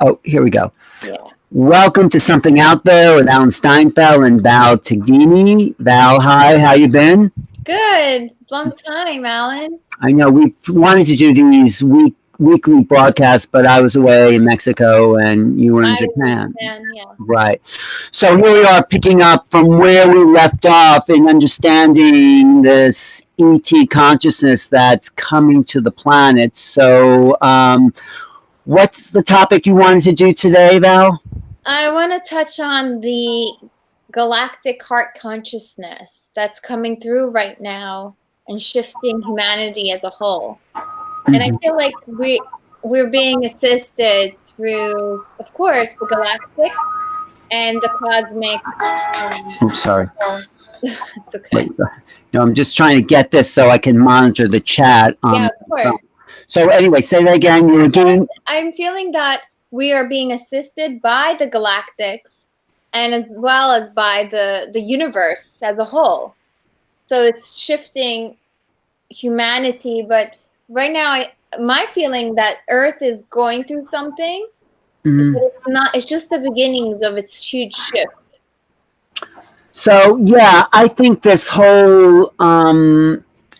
Oh, here we go. Yeah. Welcome to Something Out There with Alan Steinfeld and Val Taghini. Val, hi, how you been? Good. Long time, Alan. I know we wanted to do these weekly broadcasts, but I was away in Mexico and you were in Japan. Yeah. Right. So here we are picking up from where we left off in understanding this ET consciousness that's coming to the planet. So what's the topic you wanted to do today, Val? I want to touch on the galactic heart consciousness that's coming through right now and shifting humanity as a whole. And I feel like we're being assisted through, of course, the galactic and the cosmic. Oops, sorry. It's okay. No, I'm just trying to get this so I can monitor the chat. Yeah, of course. So anyway, say that again. You're again. I'm feeling that we are being assisted by the galactics and as well as by the universe as a whole. So it's shifting humanity, but right now my feeling that Earth is going through something, but it's not. It's just the beginnings of its huge shift. So yeah, I think this whole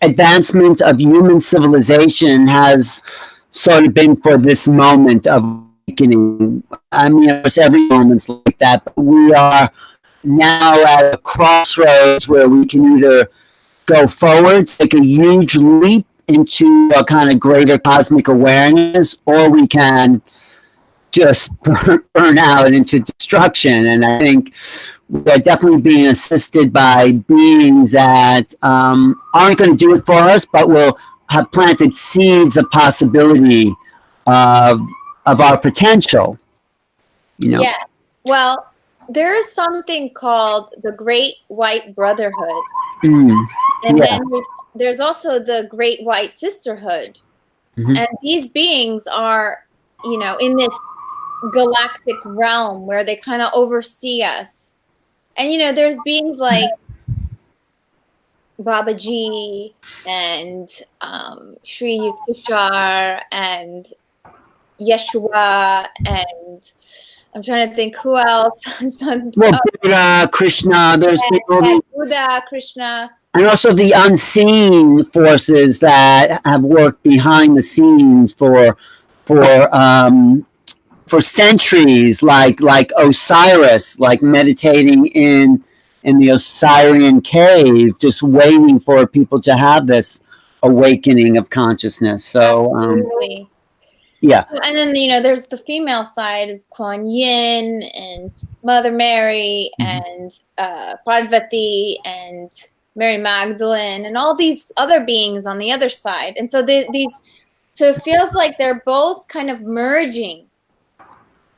advancement of human civilization has sort of been for this moment of awakening. I mean, of course, every moment's like that, but we are now at a crossroads where we can either go forward, take a huge leap into a kind of greater cosmic awareness, or we can just burn out into destruction. And I think we're definitely being assisted by beings that aren't going to do it for us, but will have planted seeds of possibility of our potential. You know? Yes. Well, there is something called the Great White Brotherhood. And then there's also the Great White Sisterhood. And these beings are, in this galactic realm where they kind of oversee us. And, there's beings like Babaji and Sri Yukteswar and Yeshua, and I'm trying to think who else. Buddha, Krishna, there's Buddha, Krishna. And also the unseen forces that have worked behind the scenes for centuries, like Osiris, like meditating in the Osirian cave, just waiting for people to have this awakening of consciousness. So, absolutely. Yeah. And then, there's the female side is Kuan Yin and Mother Mary and Parvati and Mary Magdalene and all these other beings on the other side. And so so it feels like they're both kind of merging,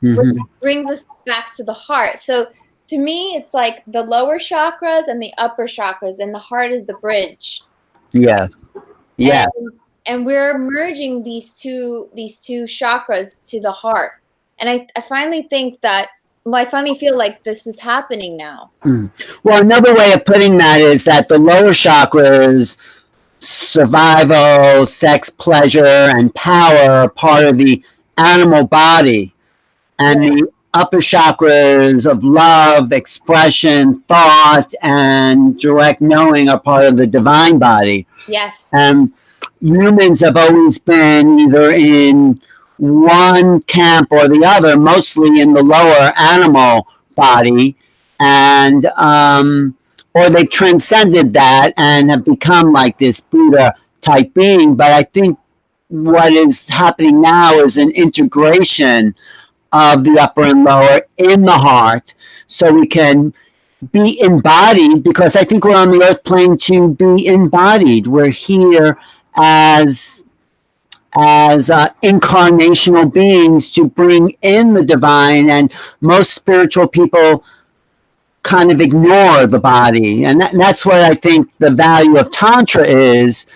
which brings us back to the heart. So to me, it's like the lower chakras and the upper chakras, and the heart is the bridge. Yes. Yeah. And we're merging these two chakras to the heart. And I finally think that, I finally feel like this is happening now. Well, another way of putting that is that the lower chakras, survival, sex, pleasure, and power are part of the animal body. And the upper chakras of love, expression, thought, and direct knowing are part of the divine body. Yes. And humans have always been either in one camp or the other, mostly in the lower animal body, and or they've transcended that and have become like this Buddha type being. But I think what is happening now is an integration of the upper and lower in the heart, so we can be embodied, because I think we're on the earth plane to be embodied. We're here as incarnational beings to bring in the divine, and most spiritual people kind of ignore the body. And that's where I think the value of Tantra is,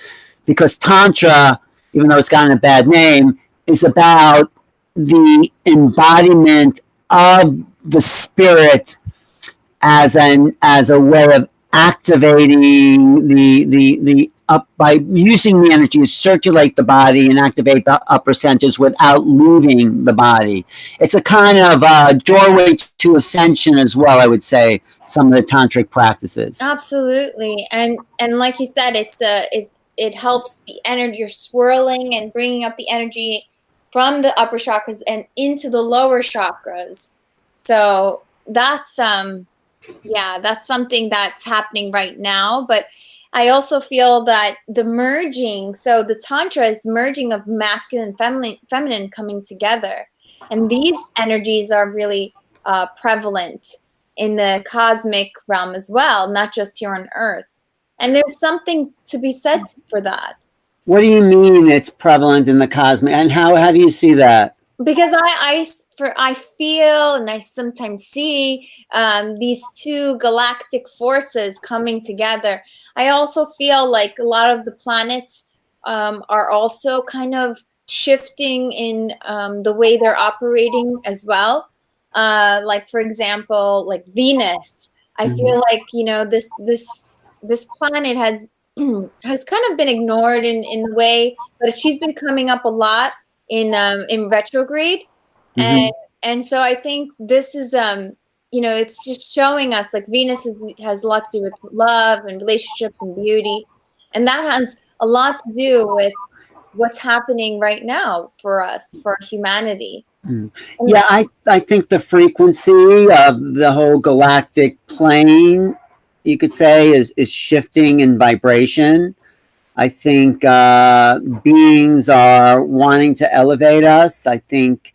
because Tantra, even though it's gotten a bad name, is about the embodiment of the spirit as a way of activating the up by using the energy to circulate the body and activate the upper centers without leaving the body. It's a kind of doorway to ascension as well, I would say, some of the tantric practices. Absolutely. And like you said, it helps the energy. You're swirling and bringing up the energy from the upper chakras and into the lower chakras. So that's that's something that's happening right now. But I also feel that the merging, so the tantra is merging of masculine and feminine coming together, and these energies are really prevalent in the cosmic realm as well, not just here on Earth. And there's something to be said for that. What do you mean it's prevalent in the cosmic, and how do you see that? Because I feel and I sometimes see these two galactic forces coming together. I also feel like a lot of the planets are also kind of shifting in the way they're operating as well. Like, for example, like Venus. I feel like, you know, this planet has has kind of been ignored in a way, but she's been coming up a lot in retrograde. And so I think this is you know, it's just showing us like Venus has a lot to do with love and relationships and beauty, and that has a lot to do with what's happening right now for us, for humanity. Yeah, I think the frequency of the whole galactic plane, you could say, is shifting in vibration. I think beings are wanting to elevate us. I think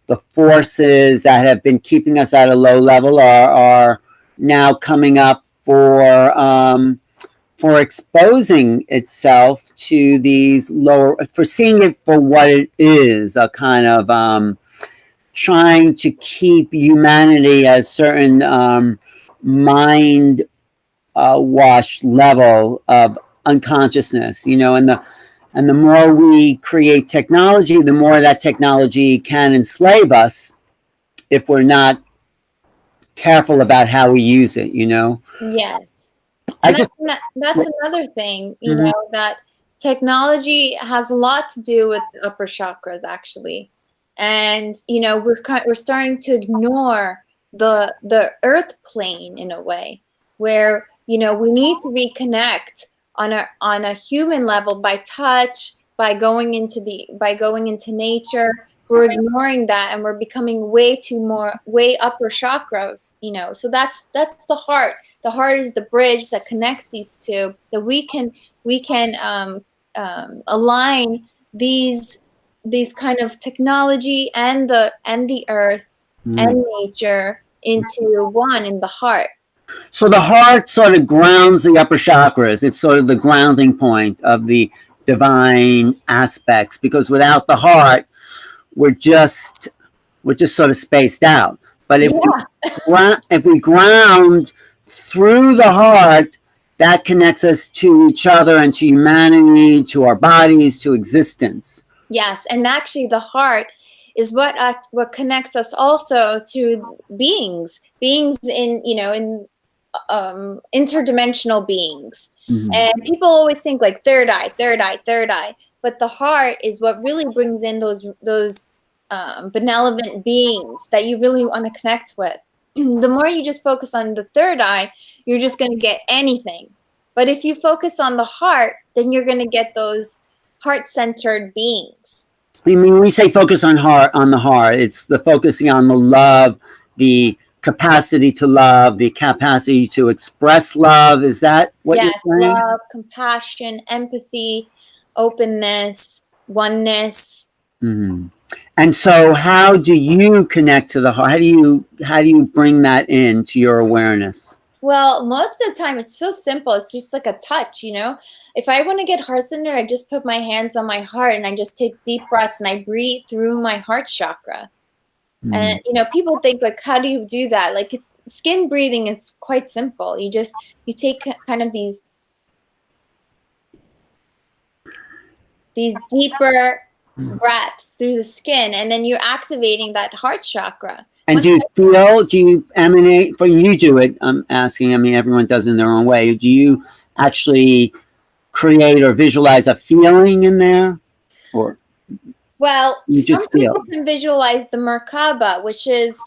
the forces that have been keeping us at a low level are now coming up for exposing itself to these lower, for seeing it for what it is, a kind of trying to keep humanity at a certain mind washed level of unconsciousness, you know, and the more we create technology, the more that technology can enslave us if we're not careful about how we use it, you know. Yes. That's another thing, you know, that technology has a lot to do with the upper chakras, actually. And, you know, we're starting to ignore the earth plane in a way where, you know, we need to reconnect on a human level by touch, by going into nature. We're ignoring that, and we're becoming way upper chakra, you know. So that's the heart. The heart is the bridge that connects these two, that we can align these kind of technology and the earth and nature into one in the heart. So the heart sort of grounds the upper chakras. It's sort of the grounding point of the divine aspects, because without the heart, we're just sort of spaced out. But if we ground through the heart, that connects us to each other and to humanity, to our bodies, to existence. Yes, and actually the heart is what connects us also to beings in, you know, in interdimensional beings. And people always think like third eye, but the heart is what really brings in those benevolent beings that you really want to connect with. The more you just focus on the third eye, you're just going to get anything. But if you focus on the heart, then you're going to get those heart-centered beings. I mean, when we say focus on the heart, it's the focusing on the love, the capacity to love, the capacity to express love. Is that what you're saying? Yes, love, compassion, empathy, openness, oneness. And so how do you connect to the heart? How do you bring that into your awareness? Well, most of the time it's so simple. It's just like a touch, you know. If I want to get heart-centered, I just put my hands on my heart and I just take deep breaths and I breathe through my heart chakra. And, you know, people think like, how do you do that? Like, skin breathing is quite simple. You take kind of these deeper breaths through the skin, and then you're activating that heart chakra. And do you emanate, when you do it, I'm asking, I mean, everyone does it in their own way. Do you actually create or visualize a feeling in there, or Well, you some just feel? people can visualize the Merkaba, which is,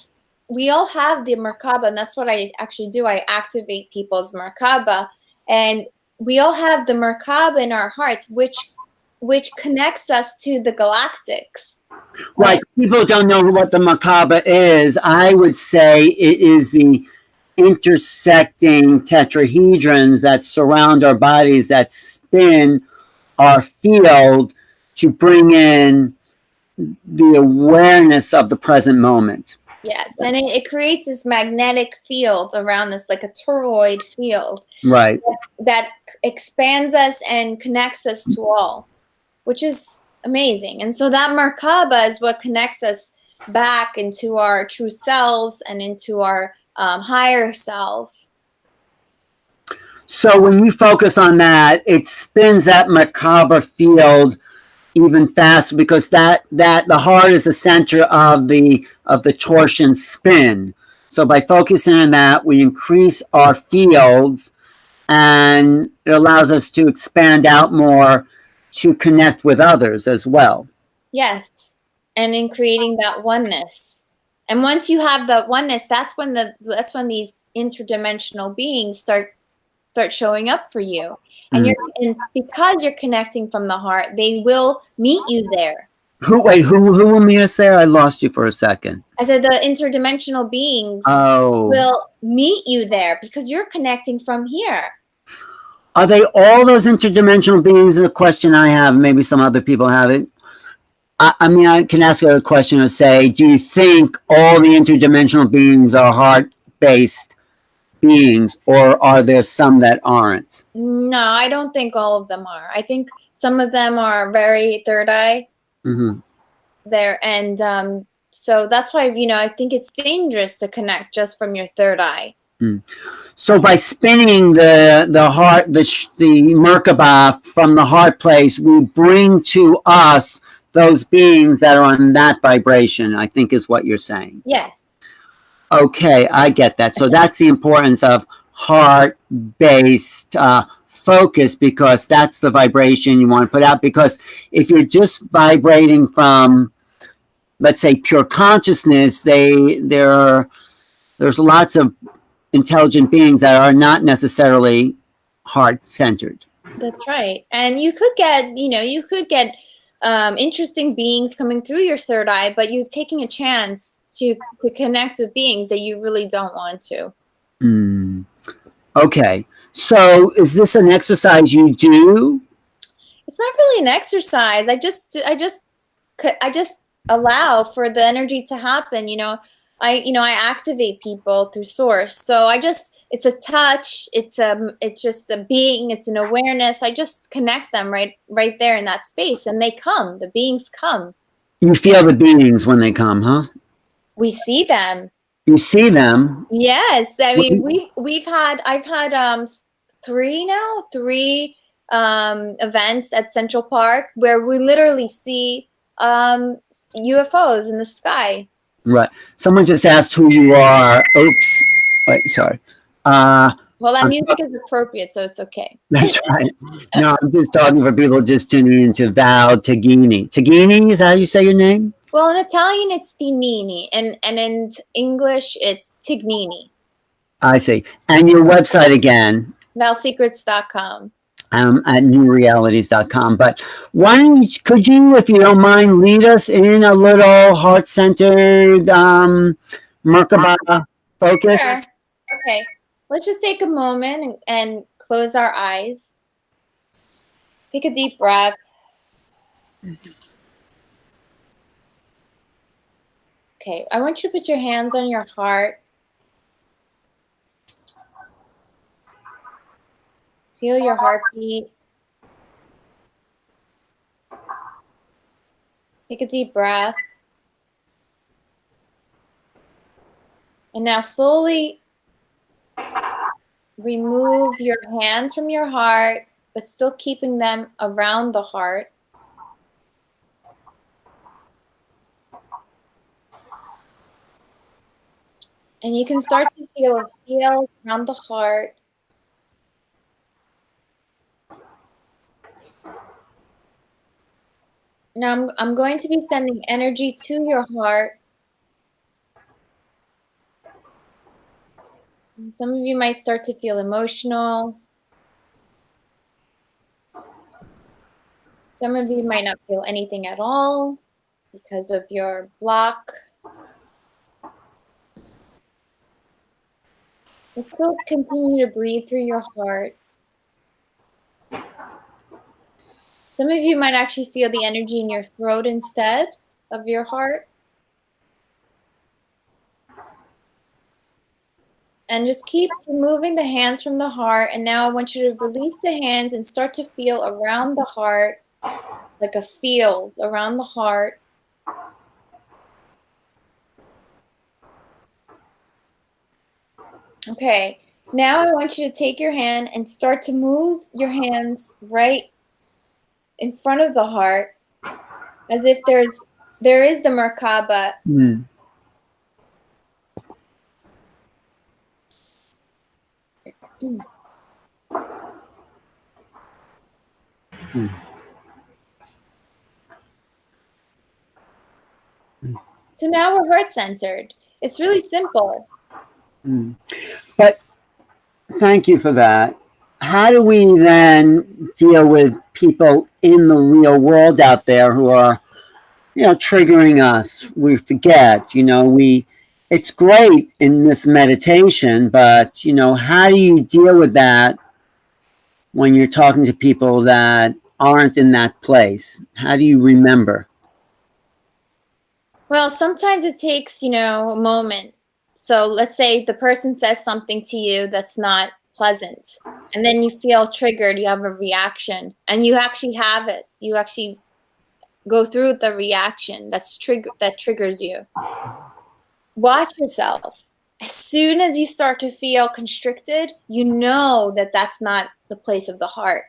we all have the Merkaba, and that's what I actually do. I activate people's Merkaba, and we all have the Merkaba in our hearts, which connects us to the galactics. Right. People don't know what the macabre is. I would say it is the intersecting tetrahedrons that surround our bodies that spin our field to bring in the awareness of the present moment. Yes, and it creates this magnetic field around us, like a toroid field. Right. That expands us and connects us to all, which is amazing. And so that Merkaba is what connects us back into our true selves and into our higher self. So when you focus on that, it spins that macabre field even faster, because that the heart is the center of the torsion spin. So by focusing on that, we increase our fields, and it allows us to expand out more to connect with others as well. Yes, and in creating that oneness. And once you have that oneness, that's when these interdimensional beings start showing up for you. And because you're connecting from the heart, they will meet you there. Who will meet us there? I lost you for a second. I said the interdimensional beings Oh. will meet you there because you're connecting from here. Are they all those interdimensional beings? Is a question I have. Maybe some other people have it. I mean, I can ask a question or say, do you think all the interdimensional beings are heart-based beings, or are there some that aren't? No, I don't think all of them are. I think some of them are very third eye. Mm-hmm. There, and so that's why, I think it's dangerous to connect just from your third eye. So by spinning the heart, the Merkaba from the heart place, we bring to us those beings that are on that vibration, I think is what you're saying. Yes. Okay, I get that. So that's the importance of heart-based focus, because that's the vibration you want to put out. Because if you're just vibrating from, let's say, pure consciousness, there's lots of intelligent beings that are not necessarily heart-centered. That's right. And you could get, interesting beings coming through your third eye, but you're taking a chance to connect with beings that you really don't want to. Okay. So is this an exercise you do? It's not really an exercise. I just allow for the energy to happen. I activate people through source. So it's a touch. It's just a being. It's an awareness. I just connect them right there in that space, and they come. The beings come. You feel the beings when they come, huh? We see them. You see them? Yes. I mean, I've had three events at Central Park where we literally see UFOs in the sky. Right. Someone just asked who you are. Oops. Wait, sorry. Well, that music is appropriate, so it's okay. That's right. No, I'm just talking for people just tuning into Val Taghini. Taghini, is that how you say your name? Well, in Italian, it's Tinini, and in English, it's Tignini. I see. And your website again? valsecrets.com. At newrealities.com. But could you, if you don't mind, lead us in a little heart-centered Merkaba focus? Sure. Okay. Let's just take a moment and close our eyes. Take a deep breath. Okay, I want you to put your hands on your heart. Feel your heartbeat. Take a deep breath. And now slowly remove your hands from your heart, but still keeping them around the heart. And you can start to feel a feel around the heart. Now I'm going to be sending energy to your heart. Some of you might start to feel emotional. Some of you might not feel anything at all because of your block. But still continue to breathe through your heart. Some of you might actually feel the energy in your throat instead of your heart. And just keep removing the hands from the heart. And now I want you to release the hands and start to feel around the heart, like a field around the heart. Okay, now I want you to take your hand and start to move your hands right in front of the heart, as if there is the Merkaba. So now we're heart centered. It's really simple. But thank you for that. How do we then deal with people in the real world out there who are, triggering us? We forget, it's great in this meditation, but, how do you deal with that when you're talking to people that aren't in that place? How do you remember? Well, sometimes it takes, a moment. So let's say the person says something to you that's not pleasant, and then you feel triggered, you have a reaction, and you actually have it. You actually go through the reaction that triggers you. Watch yourself. As soon as you start to feel constricted, you know that that's not the place of the heart.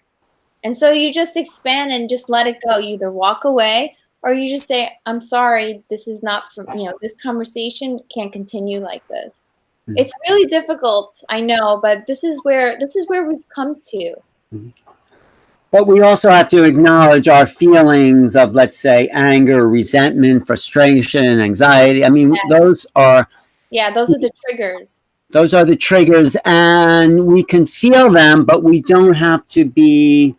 And so you just expand and just let it go. You either walk away or you just say, I'm sorry, this is not from, this conversation can't continue like this. It's really difficult, I know, but this is where we've come to. But we also have to acknowledge our feelings of, let's say, anger, resentment, frustration, anxiety. I mean, Yes. those are the triggers. Those are the triggers, and we can feel them, but we don't have to be,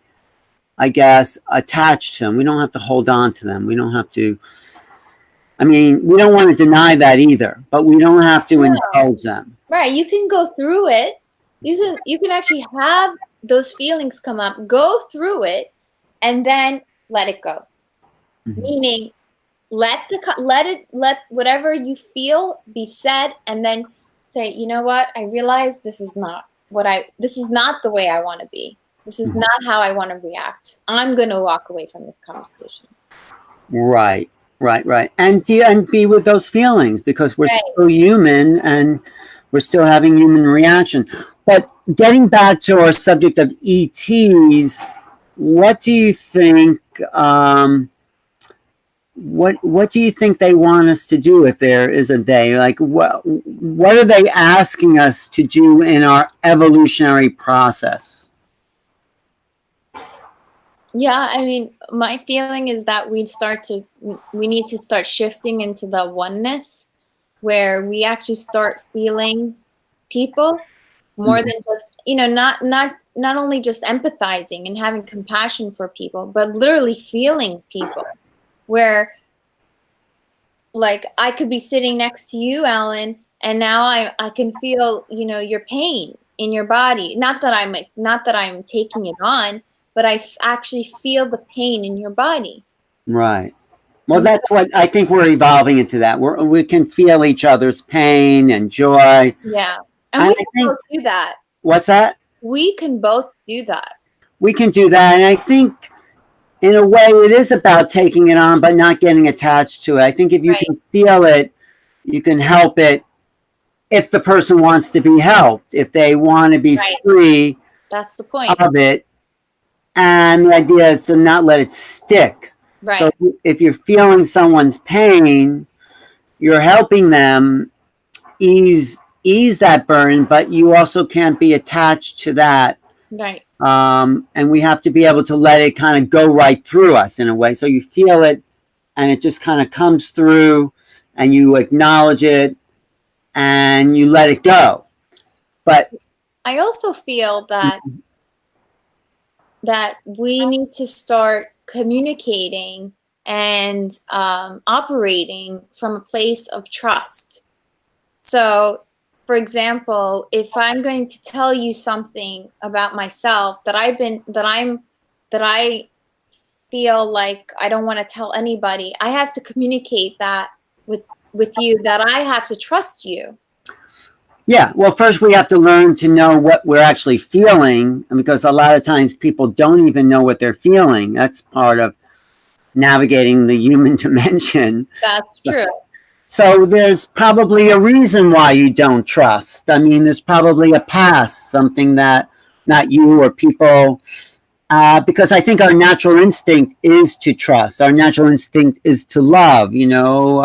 I guess, attached to them. We don't have to hold on to them. We don't have to. I mean, we don't want to deny that either, but we don't have to indulge them. Right. You can go through it. You can actually have those feelings come up, go through it, and then let it go. Meaning, let whatever you feel be said, and then say, you know what? I realize this is not the way I want to be. This is not how I want to react. I'm going to walk away from this conversation. Right. And be with those feelings, because we're still human and we're still having human reaction. But getting back to our subject of ETs, what do you think? What do you think they want us to do if there is a day? Like, what are they asking us to do in our evolutionary process? Yeah, I mean, my feeling is that we need to start shifting into the oneness, where we actually start feeling people more than just, not only just empathizing and having compassion for people, but literally feeling people. Where, like, I could be sitting next to you, Alan, and now I can feel, your pain in your body. Not that I'm taking it on, but I actually feel the pain in your body. Right. Well, that's what I think we're evolving into. That we can feel each other's pain and joy. Yeah, and we can both do that. What's that? We can both do that. We can do that, and I think, in a way, it is about taking it on, but not getting attached to it. I think if you can feel it, you can help it. If the person wants to be helped, if they want to be free, that's the point of it. And the idea is to not let it stick. Right. So if you're feeling someone's pain, you're helping them ease that burden, but you also can't be attached to that Right. And we have to be able to let it kind of go right through us in a way. So you feel it and it just kind of comes through and you acknowledge it and you let it go. But I also feel that we need to start communicating and operating from a place of trust. So, for example, if I'm going to tell you something about myself that I feel like I don't want to tell anybody, I have to communicate that with you, that I have to trust you. yeah, well, first we have to learn to know what we're actually feeling, because a lot of times people don't even know what they're feeling. That's part of navigating the human dimension. That's true. So there's probably a reason why you don't trust. I mean, there's probably a past, something that not you or people, because I think our natural instinct is to trust. Our natural instinct is to love, you know.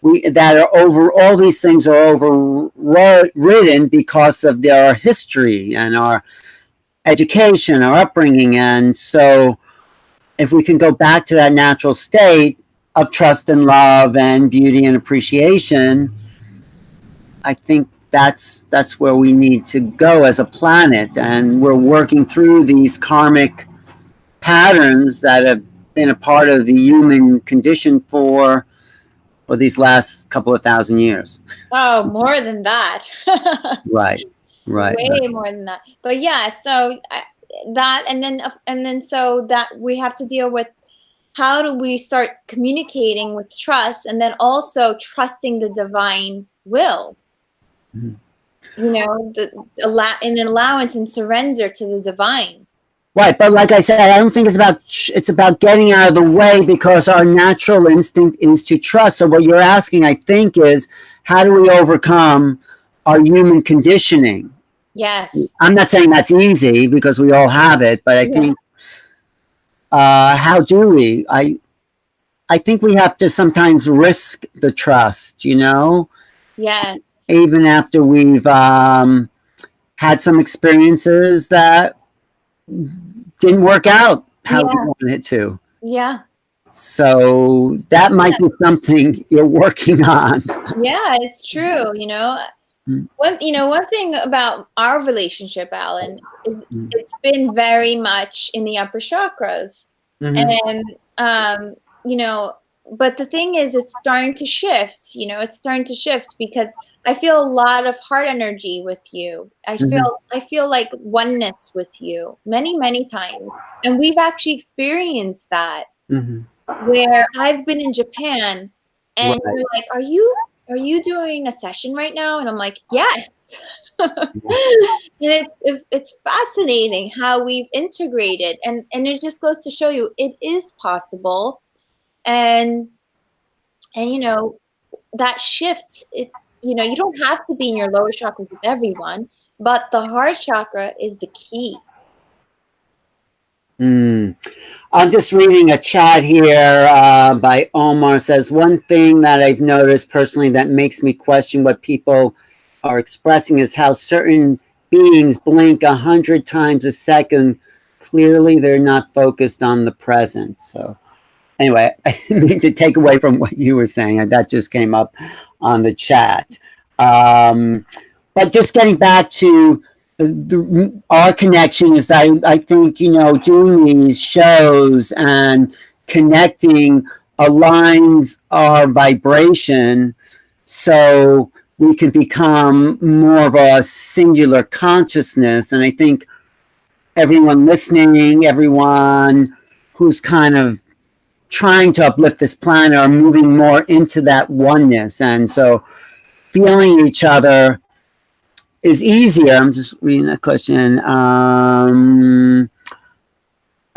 All these things are overridden because of our history and our education, our upbringing. And so if we can go back to that natural state of trust and love and beauty and appreciation, I think that's where we need to go as a planet. And we're working through these karmic patterns that have been a part of the human condition for these last couple of thousand years. Oh, more than that. Right. Way more than that. But yeah, so that, and then so that we have to deal with, how do we start communicating with trust, and then also trusting the divine will? Mm-hmm. You know, an allowance and surrender to the divine. Right, but like I said, I don't think it's about getting out of the way, because our natural instinct is to trust. So what you're asking, I think, is how do we overcome our human conditioning? Yes. I'm not saying that's easy, because we all have it, but I think how do we? I think we have to sometimes risk the trust, you know? Yes. Even after we've had some experiences that didn't work out how we wanted it to. Yeah. So that might be something you're working on. Yeah, it's true. You know, one thing about our relationship, Alan, is it's been very much in the upper chakras, and you know, but the thing is, it's starting to shift. You know, it's starting to shift because I feel a lot of heart energy with you. I feel like oneness with you many times, and we've actually experienced that. Where I've been in Japan, and you're like, "Are you doing a session right now?" And I'm like, "Yes." And it's fascinating how we've integrated, and it just goes to show you it is possible. And you know, that shift, you know, you don't have to be in your lower chakras with everyone, but the heart chakra is the key. I'm just reading a chat here by Omar. Says, one thing that I've noticed personally that makes me question what people are expressing is how certain beings blink 100 times a second. Clearly, they're not focused on the present. So anyway, I need to take away from what you were saying. That just came up on the chat. But just getting back to our connection is that I think, you know, doing these shows and connecting aligns our vibration so we can become more of a singular consciousness. And I think everyone listening, everyone who's kind of trying to uplift this planet are moving more into that oneness. And so feeling each other is easier. I'm just reading that question. Oh,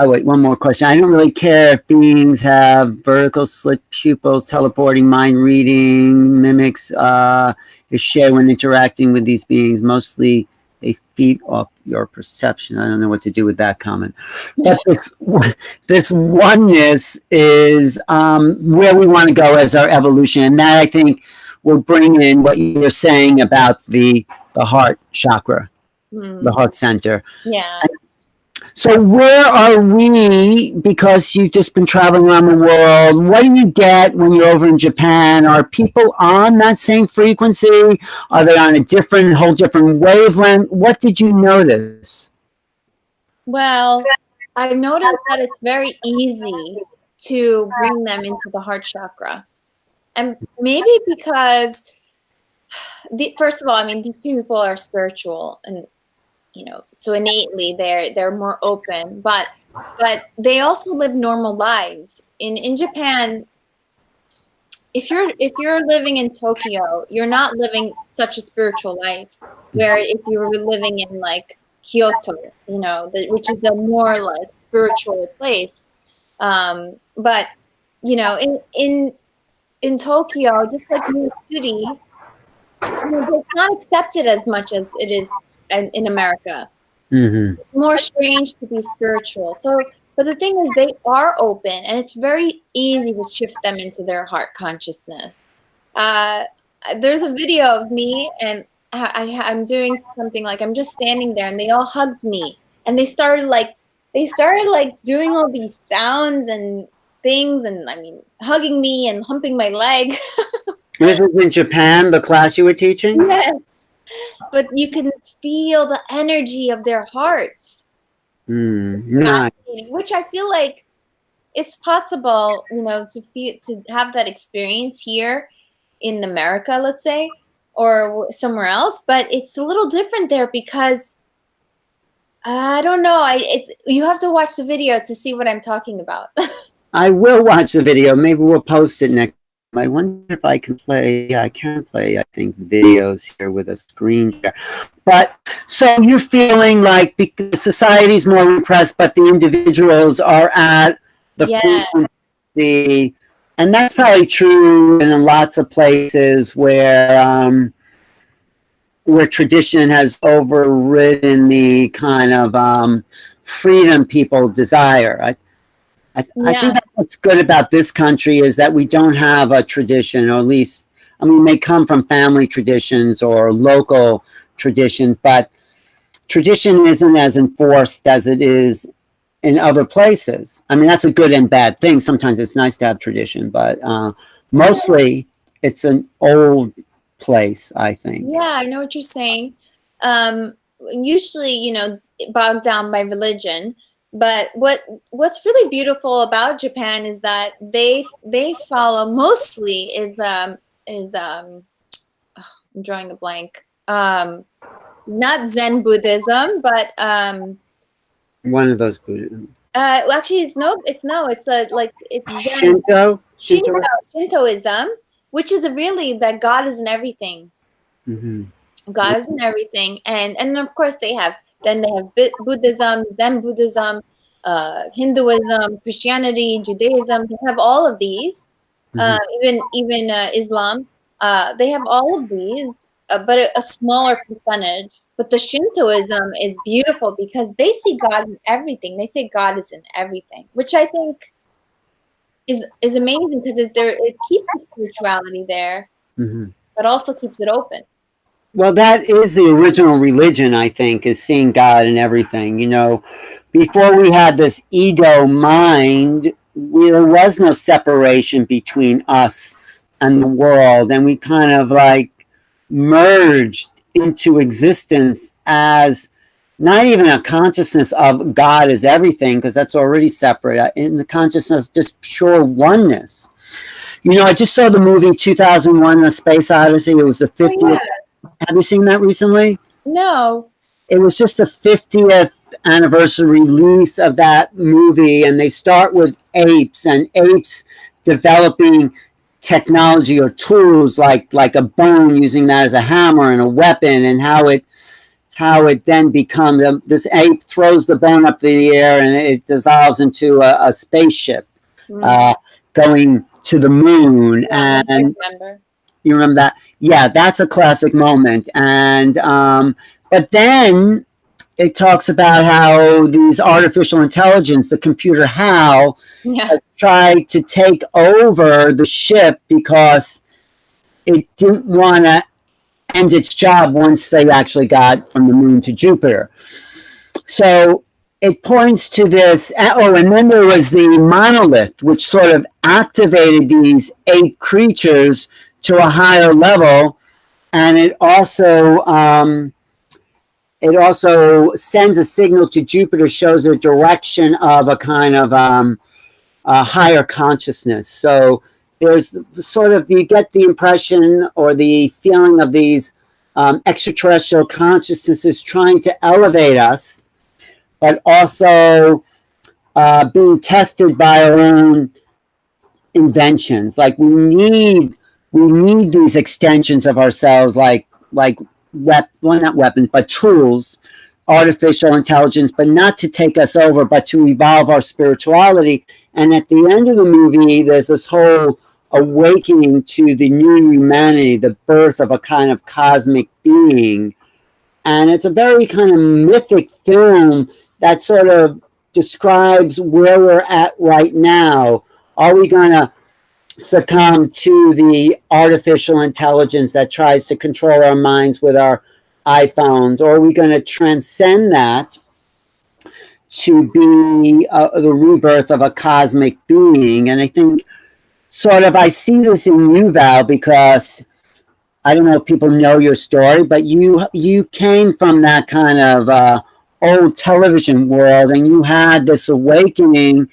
wait, one more question. I don't really care if beings have vertical slit pupils, teleporting, mind reading, mimics is shared when interacting with these beings. Mostly they feed off your perception. I don't know what to do with that comment. But this oneness is where we want to go as our evolution. And that, I think, will bring in what you're saying about the heart chakra. the heart center. Yeah. So where are we, because you've just been traveling around the world, what do you get when you're over in Japan? Are people on that same frequency? Are they on a whole different wavelength? What did you notice? Well, I've noticed that it's very easy to bring them into the heart chakra. And maybe because, first of all, I mean, these people are spiritual, and so innately they're more open, but they also live normal lives. In Japan, if you're living in Tokyo, you're not living such a spiritual life. Where if you were living in like Kyoto, which is a more like spiritual place, but in Tokyo, just like New York City, it's not accepted as much as it is in America. Mm-hmm. It's more strange to be spiritual. So, but the thing is, they are open, and it's very easy to shift them into their heart consciousness. There's a video of me, and I'm doing something like I'm just standing there, and they all hugged me, and they started doing all these sounds and things, and I mean, hugging me and humping my leg. This is in Japan, the class you were teaching? Yes. But you can feel the energy of their hearts. Nice. Which I feel like it's possible, to have that experience here in America, let's say, or somewhere else. But it's a little different there because I don't know. You have to watch the video to see what I'm talking about. I will watch the video. Maybe we'll post it next. I wonder if I can play. Yeah, I can play, I think, videos here with a screen share. But so you're feeling like because society's more repressed, but the individuals are at the frequency. And that's probably true in lots of places where tradition has overridden the kind of freedom people desire. I think that's what's good about this country is that we don't have a tradition, or at least, I mean, we may come from family traditions or local traditions, but tradition isn't as enforced as it is in other places. I mean, that's a good and bad thing. Sometimes it's nice to have tradition, but mostly it's an old place, I think. Yeah, I know what you're saying. Usually, bogged down by religion. But what's really beautiful about Japan is that they follow mostly I'm drawing a blank. Not Zen Buddhism, but one of those Buddhism. Actually, it's Shintoism, which is really that God is in everything. Mm-hmm. God is in everything, and of course they have Buddhism, Zen Buddhism, Hinduism, Christianity, Judaism. They have all of these. Even Islam. They have all of these, but a smaller percentage. But the Shintoism is beautiful because they see God in everything. They say God is in everything, which I think is amazing because it keeps the spirituality there, but also keeps it open. Well, that is the original religion, I think, is seeing God in everything. Before we had this ego mind, there was no separation between us and the world. And we kind of like merged into existence as not even a consciousness of God as everything, because that's already separate. In the consciousness, just pure oneness. I just saw the movie 2001, A Space Odyssey. It was the 50th. Oh, yeah. Have you seen that recently? No. It was just the 50th anniversary release of that movie, and they start with apes and apes developing technology or tools like a bone, using that as a hammer and a weapon, and how it then becomes this ape throws the bone up in the air and it dissolves into a spaceship going to the moon. Yeah, I remember. You remember that? Yeah, that's a classic moment. And but then it talks about how these artificial intelligence, the computer HAL, has tried to take over the ship because it didn't want to end its job once they actually got from the moon to Jupiter. So it points to this. Oh, and then there was the monolith, which sort of activated these 8 creatures to a higher level, and it also sends a signal to Jupiter, shows a direction of a kind of a higher consciousness. So there's the sort of, you get the impression or the feeling of these extraterrestrial consciousnesses trying to elevate us, but also being tested by our own inventions. Like we need these extensions of ourselves, like well, not weapons, but tools, artificial intelligence, but not to take us over, but to evolve our spirituality. And at the end of the movie, there's this whole awakening to the new humanity, the birth of a kind of cosmic being. And it's a very kind of mythic film that sort of describes where we're at right now. Are we going to succumb to the artificial intelligence that tries to control our minds with our iPhones, or are we going to transcend that to be the rebirth of a cosmic being? And I think sort of I see this in you, Val, because I don't know if people know your story, but you came from that kind of old television world, and you had this awakening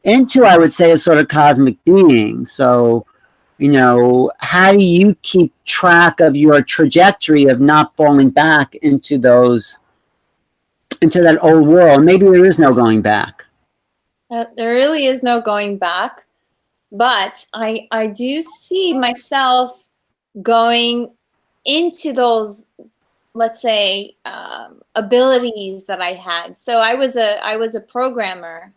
into, I would say, a sort of cosmic being. So, you know, how do you keep track of your trajectory of not falling back into that old world? Maybe there is no going back. There really is no going back, but I do see myself going into those, let's say, abilities that I had. So I was a programmer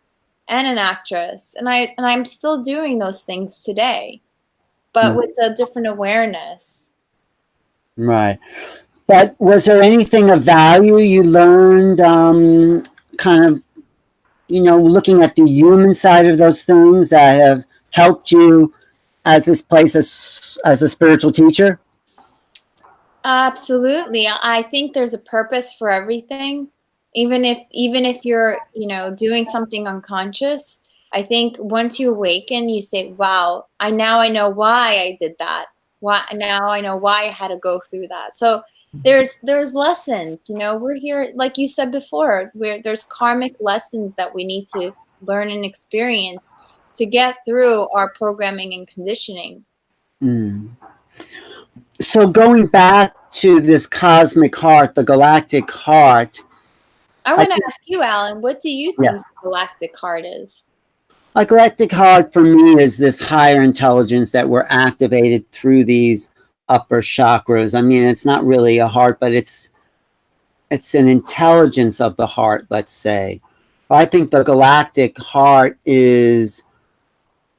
and an actress, and I'm still doing those things today, but with a different awareness. Right. But was there anything of value you learned, kind of, you know, looking at the human side of those things that have helped you as this place as a spiritual teacher? Absolutely. I think there's a purpose for everything. Even if you're, you know, doing something unconscious, I think once you awaken, you say, wow, now I know why I did that. Now I know why I had to go through that. So there's lessons, you know, we're here, like you said before, there's karmic lessons that we need to learn and experience to get through our programming and conditioning. So going back to this cosmic heart, the galactic heart, I want to ask you, Alan, what do you think the galactic heart is? A galactic heart for me is this higher intelligence that we're activated through these upper chakras. I mean, it's not really a heart, but it's an intelligence of the heart, let's say. I think the galactic heart is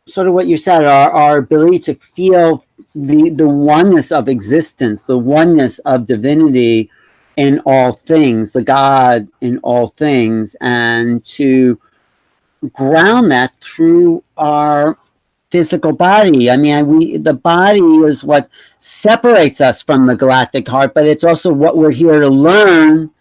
sort of what you said, our ability to feel the oneness of existence, the oneness of divinity in all things, the God in all things, and to ground that through our physical body. I mean, the body is what separates us from the galactic heart, but it's also what we're here to learn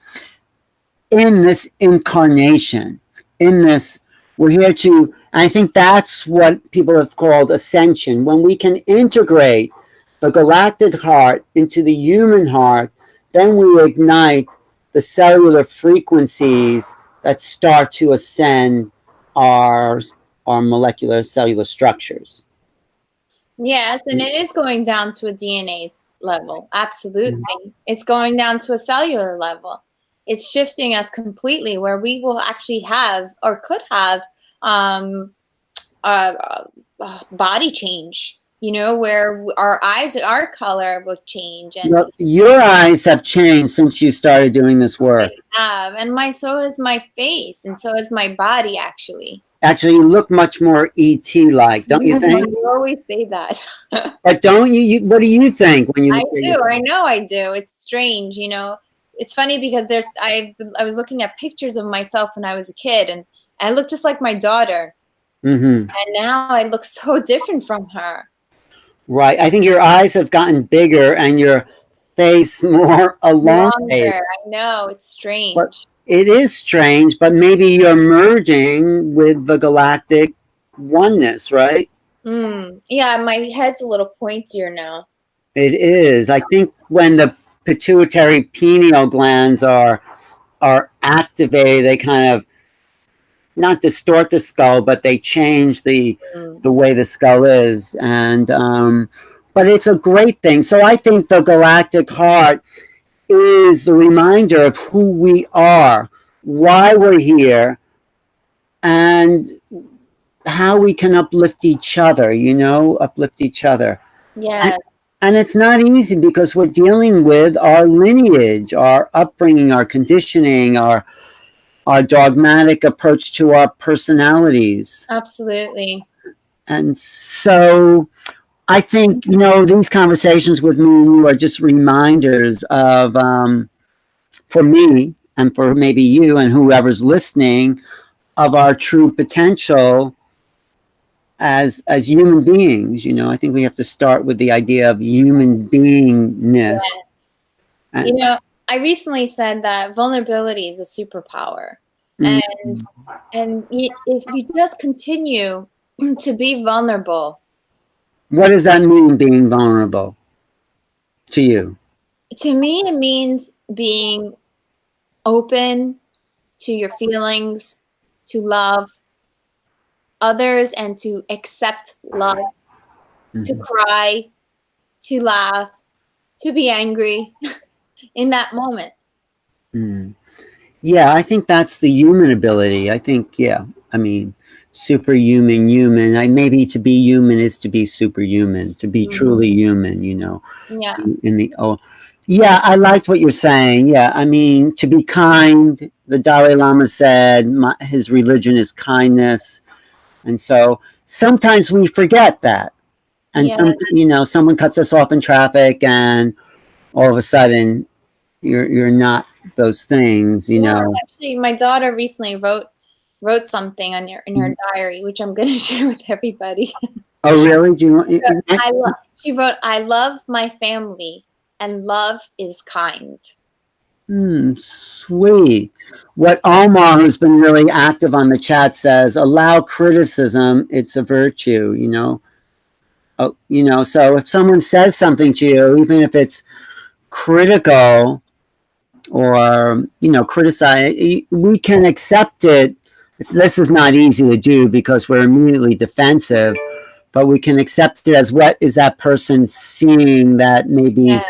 in this incarnation. We're here to, I think that's what people have called ascension. When we can integrate the galactic heart into the human heart, then we ignite the cellular frequencies that start to ascend our molecular cellular structures. Yes, and it is going down to a DNA level. Absolutely. It's going down to a cellular level. It's shifting us completely, where we will actually have, or could have, body change, you know, where our eyes, our color will change. And well, your eyes have changed since you started doing this work. And so is my face, and so is my body, actually. Actually, you look much more ET-like, don't you think? You always say that. But don't you? What do you think when you? I do. I know I do. It's strange, you know. It's funny because I was looking at pictures of myself when I was a kid, and I looked just like my daughter. And now I look so different from her. Right. I think your eyes have gotten bigger, and your face more elongated. Longer. I know, it's But strange. it is strange, but maybe you're merging with the galactic oneness, right? Yeah, my head's a little pointier now. It is. I think when the pituitary pineal glands are activated, they kind of not distort the skull, but they change Mm. the way the skull is, and but it's a great thing. So I think the galactic heart is the reminder of who we are, why we're here, and how we can uplift each other. You know, uplift each other. Yes, And it's not easy because we're dealing with our lineage, our upbringing, our conditioning, our dogmatic approach to our personalities. absolutely. And so I think, you know, these conversations with me and you are just reminders of, for me and for maybe you and whoever's listening, of our true potential as human beings. You know, I think we have to start with the idea of human beingness. You know, I recently said that vulnerability is a superpower. Mm. And if you just continue to be vulnerable, What does that mean, being vulnerable to you? to me, it means being open to your feelings, to love others, and to accept love, to cry, to laugh, to be angry in that moment. Mm. Yeah, I think that's the human ability. I think, yeah, I mean, superhuman, human. Maybe to be human is to be superhuman, to be truly human. You know, Yeah. in the yeah, I liked what you're saying. Yeah, I mean, to be kind. The Dalai Lama said his religion is kindness, and so sometimes we forget that. And Yeah. you know, someone cuts us off in traffic, and all of a sudden, you're not those things. You Yeah, know. actually, my daughter recently wrote something on in her diary, which I'm going to share with everybody. Oh, really? Do you? She wrote, "I love my family, and love is kind." Sweet. What Omar, who's been really active on the chat, says: allow criticism; it's a virtue. You know. You know. So if someone says something to you, even if it's critical or you know criticize, we can accept it. This is not easy to do because we're immediately defensive, but we can accept it as what is that person seeing that maybe Yes.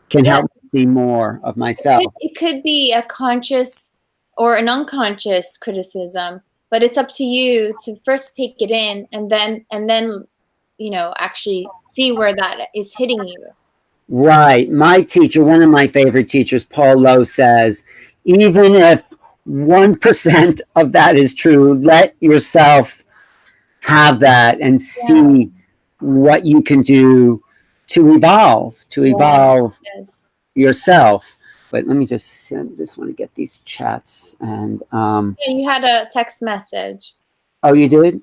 can Yes. help me see more of myself. It could be a conscious or an unconscious criticism, but it's up to you to first take it in and then you know actually see where that is hitting you. Right. My teacher, one of my favorite teachers, Paul Lowe, says, even if 1% of that is true, let yourself have that and see what you can do to evolve, Yes. yourself. But let me just want to get these chats and Yeah, you had a text message. oh, you did?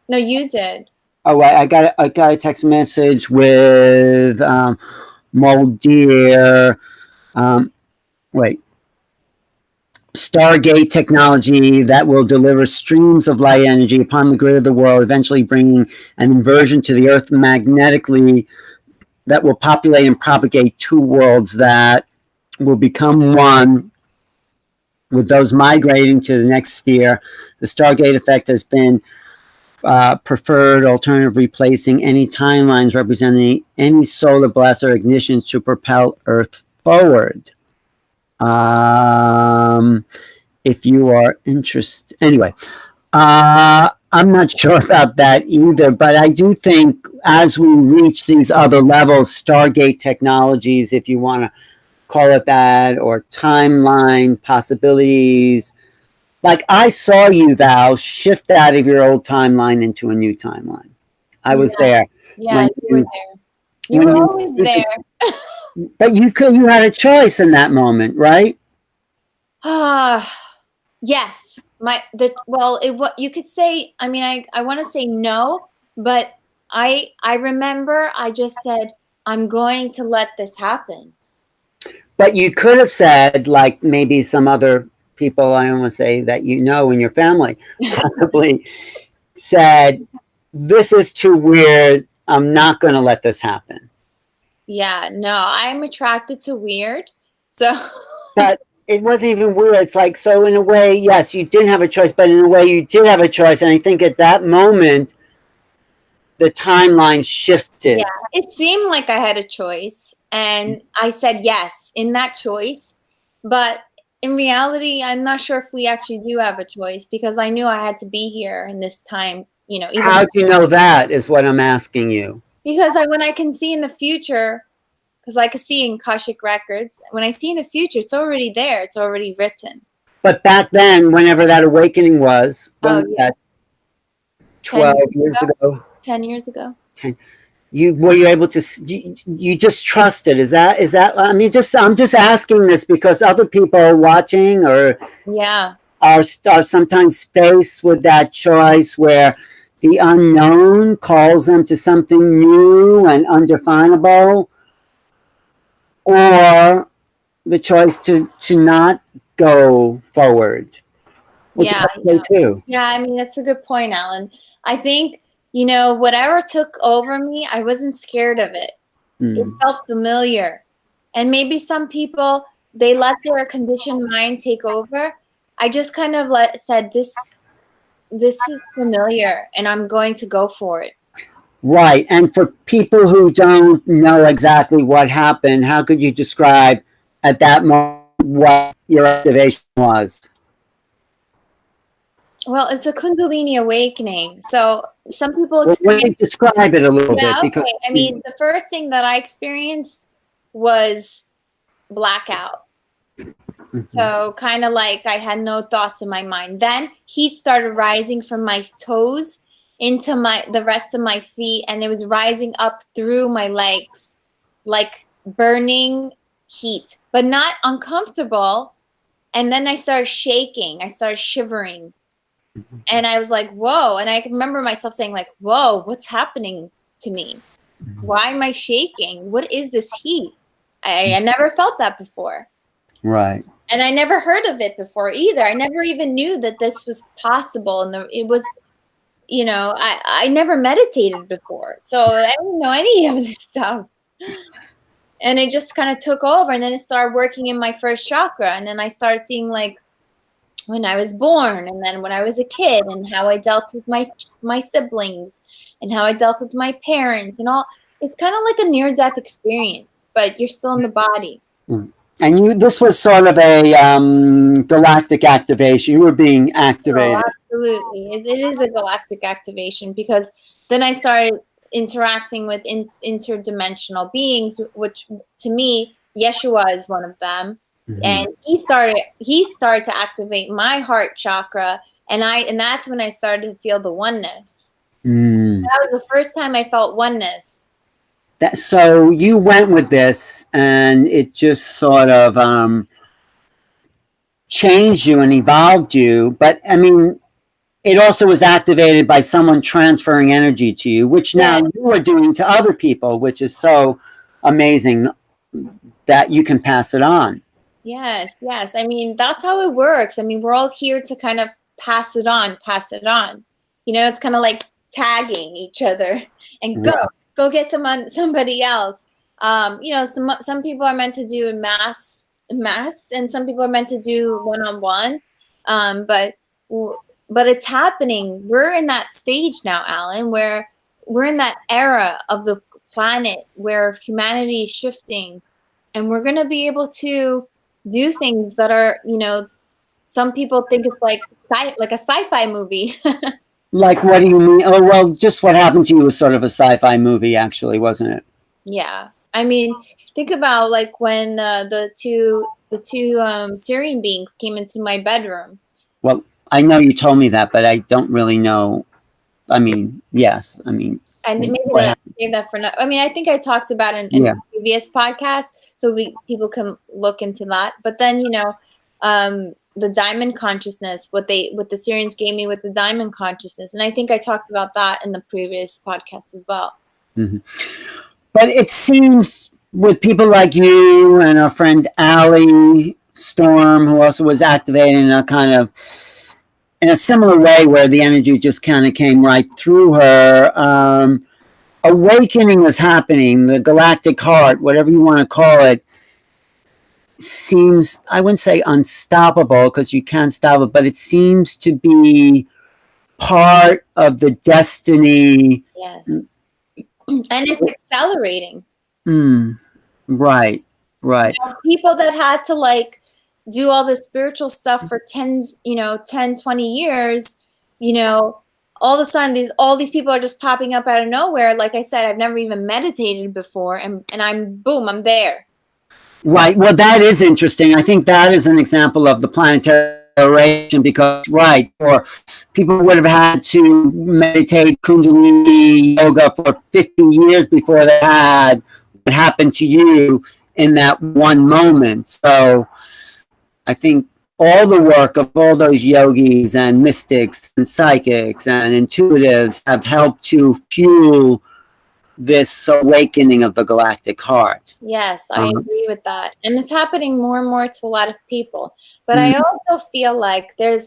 No, you did. Oh, I got a text message with Moldier. Wait. Stargate technology that will deliver streams of light energy upon the grid of the world, eventually bringing an inversion to the Earth magnetically that will populate and propagate two worlds that will become one with those migrating to the next sphere. The Stargate effect has been preferred alternative, replacing any timelines representing any solar blast or ignition to propel Earth forward. If you are interested, anyway, I'm not sure about that either, but I do think as we reach these other levels, Stargate technologies, if you want to call it that, or timeline possibilities, like I saw you, Val, shift out of your old timeline into a new timeline. I was there. Yeah, you were there. You when were always there. But you had a choice in that moment, right? Yes. You could say, I mean, I want to say no, but I remember I just said, I'm going to let this happen. But you could have said, like maybe some other people, I don't want to say that you know in your family, probably said, this is too weird. I'm not going to let this happen. Yeah, no, I'm attracted to weird. So But it wasn't even weird. It's like, so in a way, yes, you didn't have a choice, but in a way, you did have a choice. And I think at that moment, the timeline shifted. yeah, it seemed like I had a choice, and I said yes in that choice. But in reality, I'm not sure if we actually do have a choice, because I knew I had to be here in this time, even How do you know that is what I'm asking you. because when I can see in the future, because I can see in Akashic records, when I see in the future, it's already there, it's already written. But back then, whenever that awakening was, Oh, when was yeah. that, 12 years ago? 10 years ago. 10. You were you able to you just trusted? Is that I mean, just I'm just asking this because other people watching or Yeah. are sometimes faced with that choice where the unknown calls them to something new and undefinable, or the choice to not go forward, which is Yeah, okay too. yeah, I mean, that's a good point, Alan. I think, whatever took over me, I wasn't scared of it. It Mm. felt familiar. And maybe some people, they let their conditioned mind take over. I just kind of said, this is familiar, and I'm going to go for it. Right. And for people who don't know exactly what happened, how could you describe at that moment what your activation was? Well, it's a Kundalini awakening. So some people Well, let me experience, describe it a little bit yeah, because okay. I mean, the first thing that I experienced was blackout. So kind of like I had no thoughts in my mind. Then heat started rising from my toes into the rest of my feet, and it was rising up through my legs, like burning heat, but not uncomfortable. And then I started shaking. I started shivering. And I was like, whoa. And I can remember myself saying, like, whoa, what's happening to me? Why am I shaking? What is this heat? I never felt that before. right. And I never heard of it before either. I never even knew that this was possible. And it was, I never meditated before. So I didn't know any of this stuff. And it just kind of took over. And then it started working in my first chakra. And then I started seeing, like, when I was born, and then when I was a kid, and how I dealt with my siblings, and how I dealt with my parents, and all. It's kind of like a near-death experience, but you're still in the body. Mm. And this was sort of a galactic activation. You were being Oh, activated. absolutely. It is a galactic activation, because then I started interacting with interdimensional beings, which to me, Yeshua is one of them. Mm-hmm. And he started to activate my heart chakra, and that's when I started to feel the oneness. Mm. That was the first time I felt oneness. So you went with this, and it just sort of changed you and evolved you. But I mean, it also was activated by someone transferring energy to you, which now Yeah. you are doing to other people, which is so amazing that you can pass it on. Yes, yes. I mean, that's how it works. I mean, we're all here to kind of pass it on, pass it on. It's kind of like tagging each other and Right. go get somebody else. Some people are meant to do mass, and some people are meant to do one-on-one. But it's happening. We're in that stage now, Alan, where we're in that era of the planet where humanity is shifting, and we're going to be able to do things that are, some people think it's like a sci-fi movie. Like, what do you mean? Oh, well, just what happened to you was sort of a sci-fi movie, actually, wasn't it? Yeah. I mean, think about like when the two Syrian beings came into my bedroom. Well, I know you told me that, but I don't really know. I mean, yes. I mean, And maybe what that happened? save that for I mean, I think I talked about it in Yeah. a previous podcast, so people can look into that. But then, the diamond consciousness, what the Syrians gave me with the diamond consciousness, and I think I talked about that in the previous podcast as well. Mm-hmm. But it seems with people like you and our friend Allie Storm, who also was activating in a kind of in a similar way where the energy just kind of came right through her. Awakening is happening. The galactic heart, whatever you want to call it, seems, I wouldn't say unstoppable because you can't stop it, but it seems to be part of the destiny. Yes. And it's accelerating. Right, right. You know, people that had to like do all this spiritual stuff for 10, 20 years, all of a sudden all these people are just popping up out of nowhere. Like I said, I've never even meditated before, and I'm there. Right. Well, that is interesting. I think that is an example of the planetary acceleration because, right, or people would have had to meditate Kundalini yoga for 50 years before they had what happened to you in that one moment. So I think all the work of all those yogis and mystics and psychics and intuitives have helped to fuel this awakening of the galactic heart. Yes, I agree with that. And it's happening more and more to a lot of people. But I also feel like I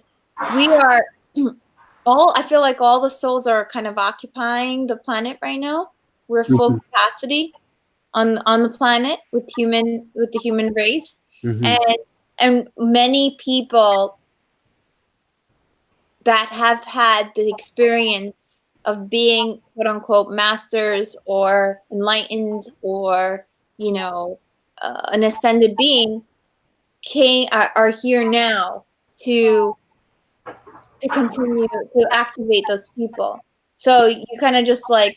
feel like all the souls are kind of occupying the planet right now. We're full capacity on the planet with the human race. And many people that have had the experience of being quote unquote masters or enlightened or an ascended being are here now to continue to activate those people. So you kind of just like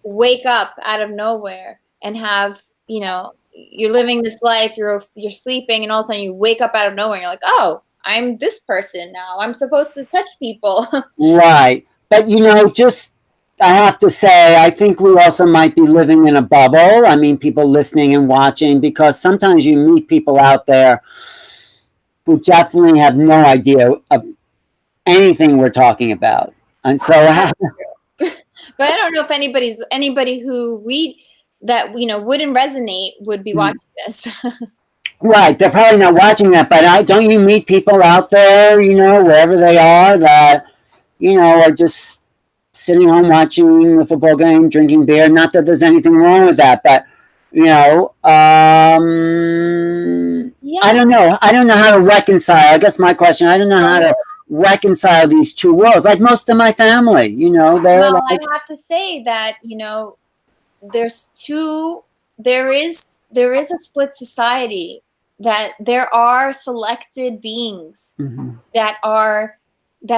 wake up out of nowhere and have you're living this life, you're sleeping, and all of a sudden you wake up out of nowhere and you're like, oh, I'm this person now, I'm supposed to touch people. Right. But just I have to say, I think we also might be living in a bubble. I mean, people listening and watching, because sometimes you meet people out there who definitely have no idea of anything we're talking about. And so but I don't know if anybody who wouldn't resonate would be watching this. Right, they're probably not watching that, but don't you meet people out there, wherever they are, that are just sitting home watching the football game, drinking beer. Not that there's anything wrong with that, but yeah. I don't know. I don't know how to reconcile. I guess my question, I don't know how to reconcile these two worlds. Like most of my family, they're well, like, I have to say that there is a split society, that there are selected beings that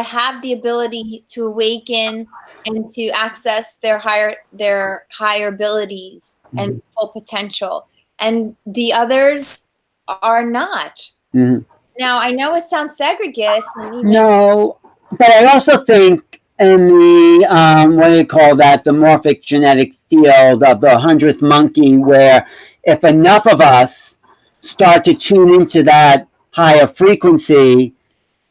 have the ability to awaken and to access their higher abilities and full potential, and the others are not. Now, I know it sounds segregist. No, but I also think in the what do you call that? The morphic genetic field of the 100th monkey, where if enough of us start to tune into that higher frequency,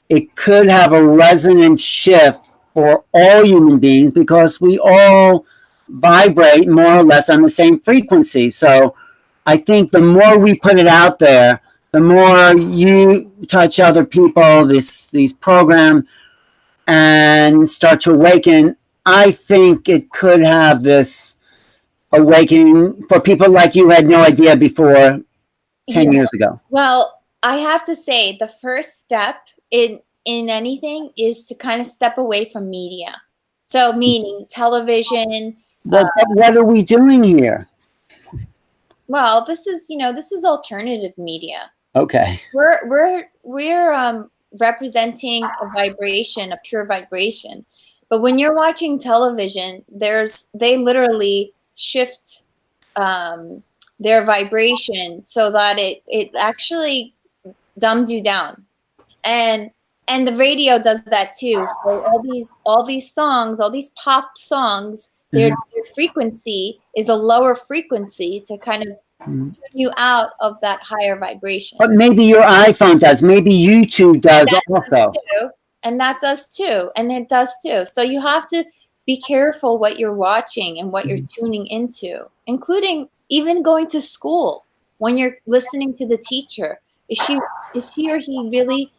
it could have a resonant shift for all human beings, because we all vibrate more or less on the same frequency. So I think the more we put it out there, the more you touch other people, these programs, and start to awaken, I think it could have this awakening for people like you had no idea before 10 years ago. Well, I have to say the first step in anything is to kind of step away from media. So meaning television. Well, what are we doing here? Well, this is alternative media. Okay. We're representing a vibration, a pure vibration. But when you're watching television, they literally shift their vibration so that it actually dumbs you down. And the radio does that too. So all these songs, all these pop songs, their frequency is a lower frequency to kind of tune you out of that higher vibration. But maybe your iPhone does. Maybe YouTube does also. And that does too. And it does too. So you have to be careful what you're watching and what you're tuning into, including even going to school, when you're listening to the teacher, is she or he really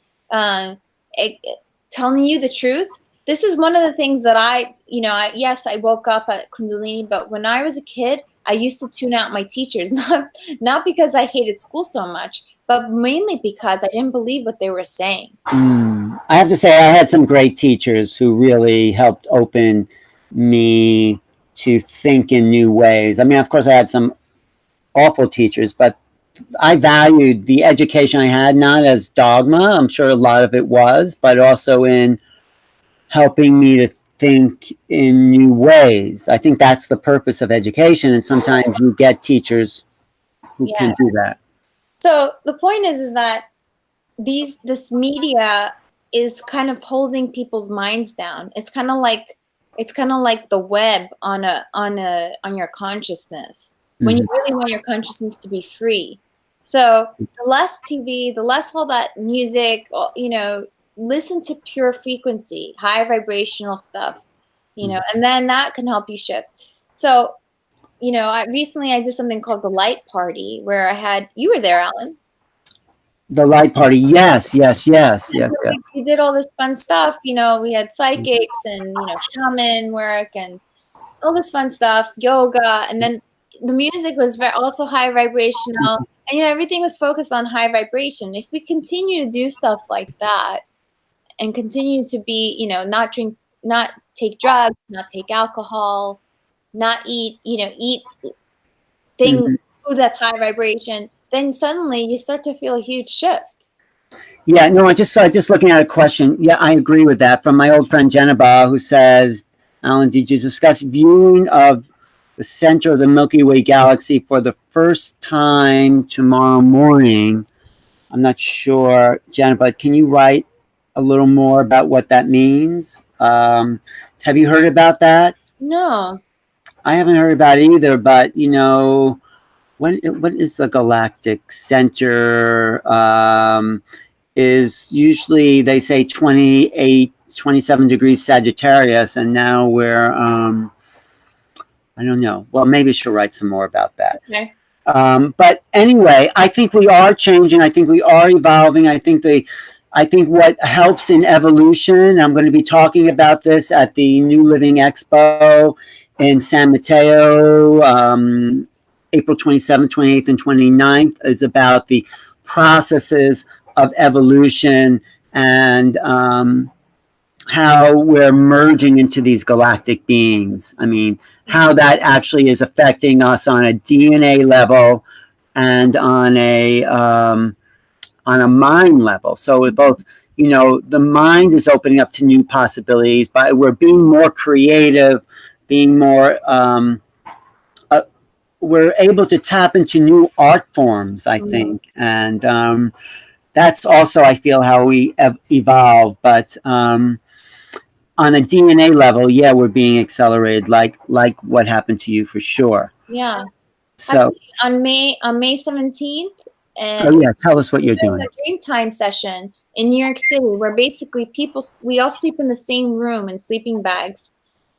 telling you the truth? This is one of the things that yes, I woke up at Kundalini, but when I was a kid, I used to tune out my teachers, not because I hated school so much, but mainly because I didn't believe what they were saying. I have to say, I had some great teachers who really helped open me to think in new ways. I mean, of course, I had some awful teachers, but I valued the education I had, not as dogma. I'm sure a lot of it was, but also in helping me to think in new ways. I think that's the purpose of education, and sometimes you get teachers who can do that. So the point is that this media is kind of holding people's minds down. It's kind of like the web on your consciousness, when you really want your consciousness to be free. So the less TV, the less all that music, listen to pure frequency, high vibrational stuff, and then that can help you shift. So, recently I did something called the Light Party, where you were there, Alan. The Light Party, yes. We did all this fun stuff. We had psychics and shaman work and all this fun stuff, yoga, and then the music was also high vibrational, and everything was focused on high vibration. If we continue to do stuff like that and continue to be, not drink, not take drugs, not take alcohol, not eat food that's high vibration, then suddenly you start to feel a huge shift. Yeah, no, I just looking at a question. Yeah, I agree with that from my old friend Jennifer, who says, Alan, did you discuss viewing of the center of the Milky Way galaxy for the first time tomorrow morning? I'm not sure, Jennifer, can you write a little more about what that means? Have you heard about that? No. I haven't heard about it either, but what is the galactic center? Is usually, they say 27 degrees Sagittarius, and now we're I don't know. Well, maybe she'll write some more about that. Okay. But anyway, I think we are changing. I think we are evolving. I think what helps in evolution, I'm going to be talking about this at the New Living Expo in San Mateo, April 27th, 28th, and 29th, is about the processes of evolution and how we're merging into these galactic beings. I mean, how that actually is affecting us on a DNA level and on a mind level. So with both, the mind is opening up to new possibilities, but we're being more creative, being more, we're able to tap into new art forms, I think. And that's also, I feel, how we evolve. But on a DNA level, yeah, we're being accelerated, like what happened to you, for sure. Yeah. So on May 17th, tell us what you're doing. A dream time session in New York City, where basically we all sleep in the same room in sleeping bags,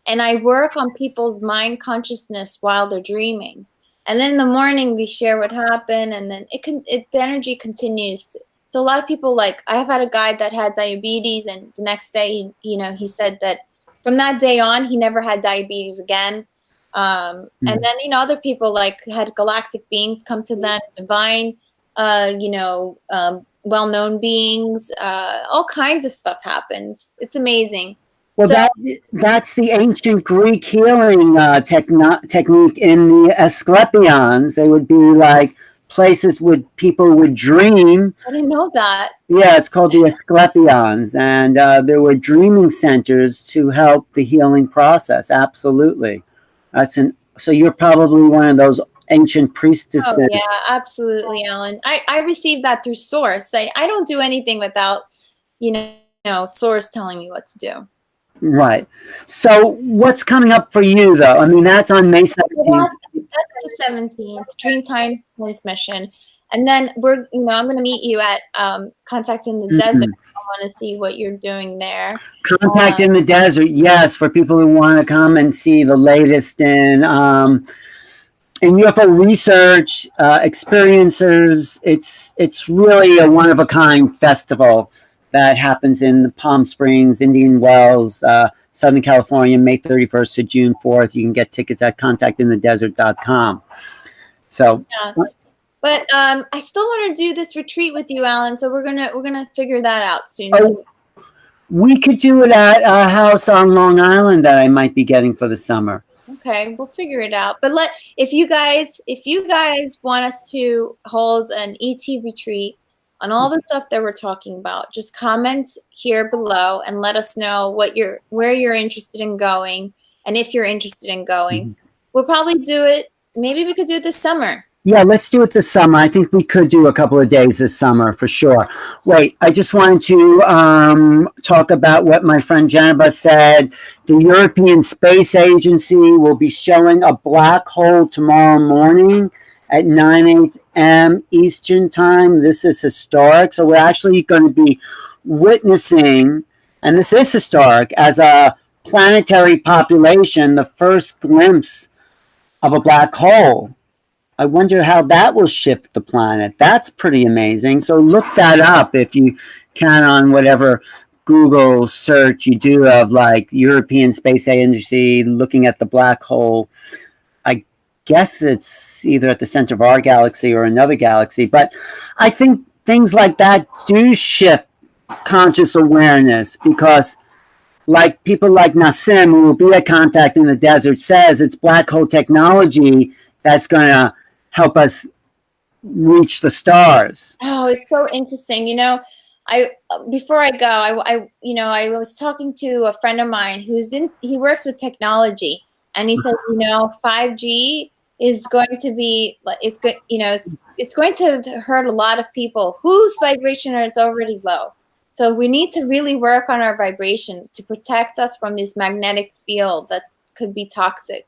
and I work on people's mind consciousness while they're dreaming, and then in the morning we share what happened, and then the energy continues. So a lot of people, like, I have had a guy that had diabetes, and the next day, he said that from that day on, he never had diabetes again. And then, other people, like, had galactic beings come to them, divine, well-known beings, all kinds of stuff happens. It's amazing. Well, that's the ancient Greek healing technique in the Asclepions. They would be like places where people would dream. I didn't know that. Yeah, it's called the Asclepions, and there were dreaming centers to help the healing process. Absolutely, so you're probably one of those ancient priestesses. Oh, yeah, absolutely, Alan. I received that through Source. I don't do anything without, Source telling me what to do. Right. So what's coming up for you, though? I mean, that's on May 17th. That's the 17th, Dreamtime Transmission. And then I'm going to meet you at Contact in the Desert. I want to see what you're doing there. Contact in the Desert, yes, for people who want to come and see the latest in in UFO research, experiencers. It's really a one of a kind festival that happens in Palm Springs, Indian Wells, Southern California, May 31st to June 4th. You can get tickets at contactinthedesert.com. So, Yeah. But I still want to do this retreat with you, Alan. So we're gonna figure that out soon. oh, we could do it at a house on Long Island that I might be getting for the summer. Okay, we'll figure it out. But if you guys want us to hold an ET retreat on all the stuff that we're talking about, just comment here below and let us know where you're interested in going, and if you're interested in going. Mm-hmm. We'll probably do it. Maybe we could do it this summer. Yeah, let's do it this summer. I think we could do a couple of days this summer for sure. Wait, I just wanted to talk about what my friend Jennifer said. The European Space Agency will be showing a black hole tomorrow morning at 9 a.m. Eastern time. This is historic. So we're actually going to be witnessing, and this is historic, as a planetary population, the first glimpse of a black hole. I wonder how that will shift the planet. That's pretty amazing. So look that up if you can on whatever Google search you do of like European Space Agency looking at the black hole. I guess it's either at the center of our galaxy or another galaxy. But I think things like that do shift conscious awareness, because like people like Nassim, who will be at Contact in the Desert, says it's black hole technology that's going to help us reach the stars. Oh, it's so interesting. You know, before I go, I was talking to a friend of mine he works with technology, and he says, 5G is going to be, it's going to hurt a lot of people whose vibration is already low. So we need to really work on our vibration to protect us from this magnetic field that could be toxic.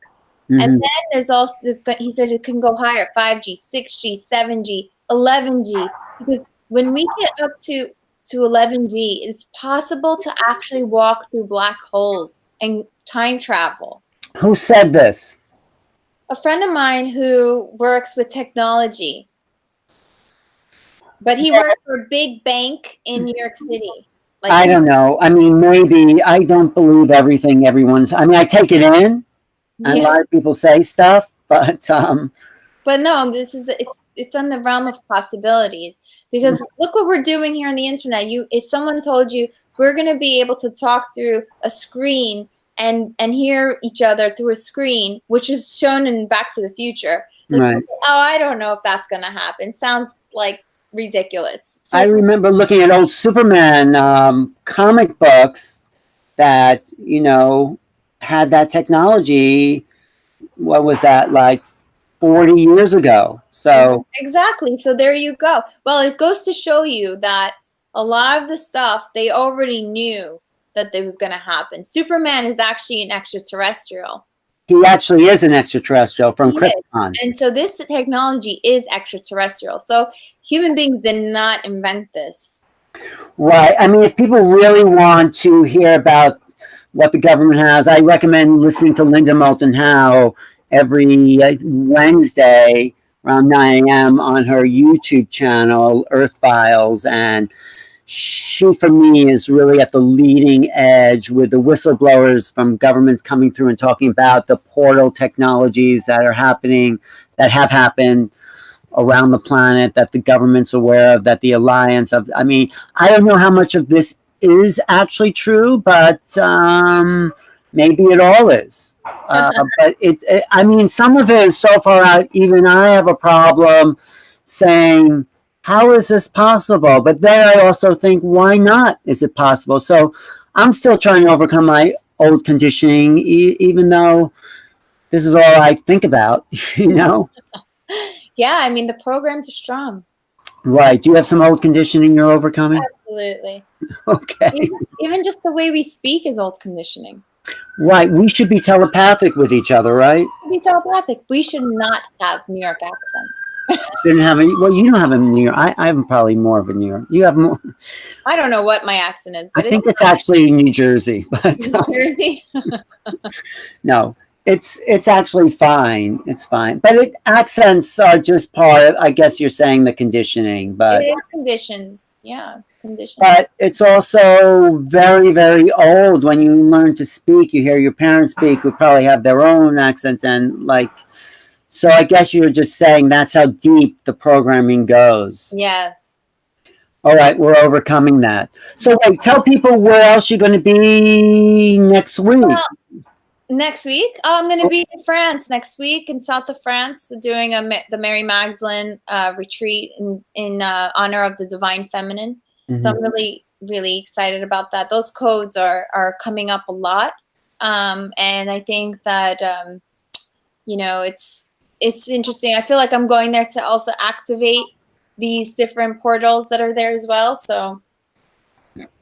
Mm-hmm. And then there's also, he said it can go higher, 5G, 6G, 7G, 11G, because when we get up to 11G, it's possible to actually walk through black holes and time travel. Who said this? A friend of mine who works with technology, but he works for a big bank in New York City. I don't know. I mean, maybe. I don't believe everything I take it in. And a lot of people say stuff, but no, it's on the realm of possibilities, because look what we're doing here on the internet. If someone told you we're going to be able to talk through a screen and hear each other through a screen, which is shown in Back to the Future, right? Oh, I don't know if that's going to happen. Sounds like ridiculous. So, I remember looking at old Superman comic books that had that technology. What was that, like 40 years ago? So exactly. So there you go. Well, it goes to show you that a lot of the stuff they already knew that it was going to happen. Superman is actually an extraterrestrial. He actually is an extraterrestrial from Krypton. And so this technology is extraterrestrial. So human beings did not invent this. Right. I mean, if people really want to hear about what the government has, I recommend listening to Linda Moulton Howe every Wednesday around 9 a.m. on her YouTube channel, Earth Files. And she, for me, is really at the leading edge with the whistleblowers from governments coming through and talking about the portal technologies that are happening, that have happened around the planet, that the government's aware of, that the alliance of. I mean, I don't know how much of this is actually true, but maybe it all is. But I mean, some of it is so far out, even I have a problem saying, how is this possible? But then I also think, why not is it possible? So I'm still trying to overcome my old conditioning, even though this is all I think about, Yeah, I mean, the programs are strong. Right. Do you have some old conditioning you're overcoming? Absolutely. Okay. Even just the way we speak is old conditioning. Right. We should be telepathic with each other, right? We should be telepathic. We should not have New York accent. Shouldn't have any. Well, you don't have a New York. I'm probably more of a New York. You have more. I don't know what my accent is, but I think it's actually New Jersey. But New Jersey. No, It's actually fine. It's fine. But accents are just part of, I guess you're saying, the conditioning, It but is conditioned. Yeah, it's conditioned. but it's also very, very old. When you learn to speak, you hear your parents speak, who probably have their own accents, and like, so I guess you're just saying that's how deep the programming goes. Yes. All right, we're overcoming that. So wait, tell people where else you're going to be next week. Well, next week, I'm going to be in France next week, in south of France, doing the Mary Magdalene retreat in honor of the divine feminine. Mm-hmm. So I'm really, really excited about that. Those codes are coming up a lot, and I think that it's interesting. I feel like I'm going there to also activate these different portals that are there as well. So.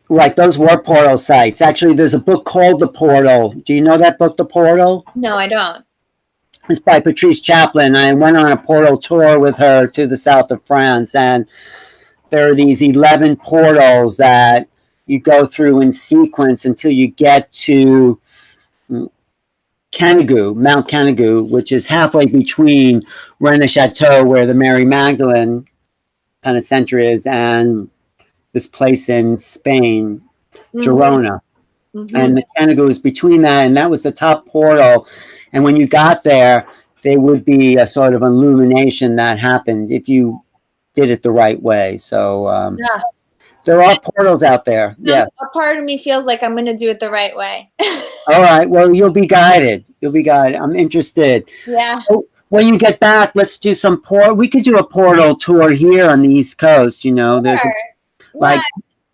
Right, those were portal sites. Actually, there's a book called The Portal. Do you know that book, The Portal? No, I don't. It's by Patrice Chaplin. I went on a portal tour with her to the south of France, and there are these 11 portals that you go through in sequence until you get to Canigou, Mount Canigou, which is halfway between Rennes Chateau, where the Mary Magdalene kind of center is, and this place in Spain, Girona. Mm-hmm. And the Canigou is between that, and that was the top portal. And when you got there, there would be a sort of illumination that happened if you did it the right way. So yeah. There are portals out there. Yeah. A part of me feels like I'm going to do it the right way. All right. Well, you'll be guided. You'll be guided. I'm interested. Yeah. So when you get back, let's do some we could do a portal tour here on the East Coast. You know, there's like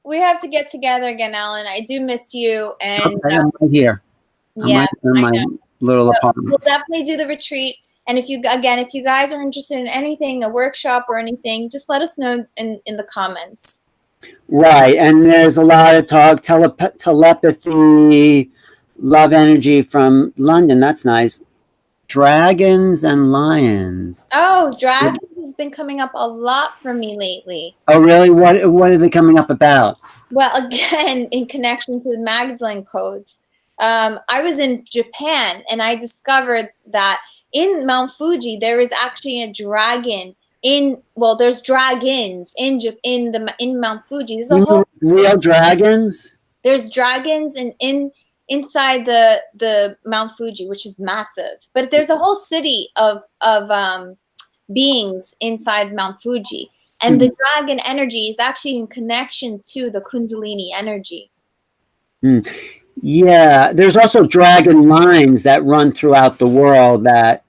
we have to get together again, Alan. I do miss you, and okay, I'm right here. Yeah, I'm right in my little apartment. We'll definitely do the retreat. And if you guys are interested in anything, a workshop or anything, just let us know in the comments. Right, and there's a lot of talk, telepathy, love energy from London. That's nice. Dragons and lions. Oh, dragons has been coming up a lot for me lately. Oh, really? What are they coming up about? Well, again, in connection to the Magdalene codes, I was in Japan and I discovered that in Mount Fuji there is actually a dragon. There's dragons in Mount Fuji. There's a whole real dragons. There's dragons inside the Mount Fuji, which is massive. But there's a whole city of beings inside Mount Fuji. And the dragon energy is actually in connection to the Kundalini energy. Yeah, there's also dragon lines that run throughout the world that